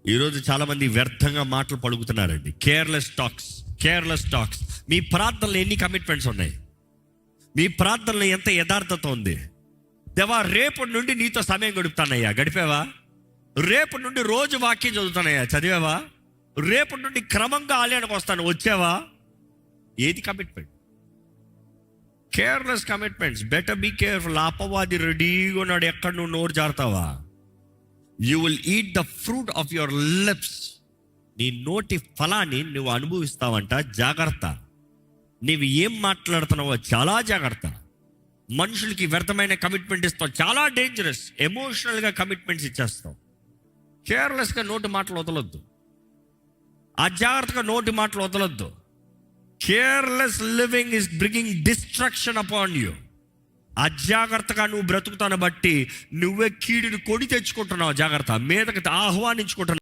ఈరోజు చాలామంది వ్యర్థంగా మాటలు పలుకుతున్నారండి. Careless talks. మీ ప్రార్థనలో ఎన్ని కమిట్మెంట్స్ ఉన్నాయి? మీ ప్రార్థనలో ఎంత యథార్థత ఉంది? దేవా, రేపటి నుండి నీతో సమయం గడుపుతానయ్యా, గడిపావా? రేపటి నుండి రోజు వాక్యం చదువుతానయ్యా, చదివావా? రేపటి నుండి క్రమంగా ఆలయానికి వస్తాను, వచ్చావా? ఏది commitment? Careless commitments. Better be careful. అపవాది రెడీగా ఉన్నాడు, ఎక్కడ నువ్వు నోరు జారుతావా? You will eat the fruit of your lips. నీ నోటి ఫలాన్ని నువ్వు అనుభవిస్తావంట. జాగ్రత్త. నీవు ఏం మాట్లాడుతున్నావో చాలా జాగ్రత్త. మనుషులకి వ్యర్థమైన కమిట్మెంట్ ఇస్తావు, చాలా డేంజరస్. ఎమోషనల్గా కమిట్మెంట్స్ ఇచ్చేస్తావు. కేర్లెస్గా నోటి మాటలు వదలొద్దు. అజాగ్రత్తగా నోటి మాటలు వదలొద్దు. Careless living is bringing destruction upon you. అజాగ్రత్తగా నువ్వు బ్రతుకుతాను బట్టి నువ్వే కీడుని కొని తెచ్చుకుంటున్నావు. జాగ్రత్త. మీదకి ఆహ్వానించుకుంటున్నావు.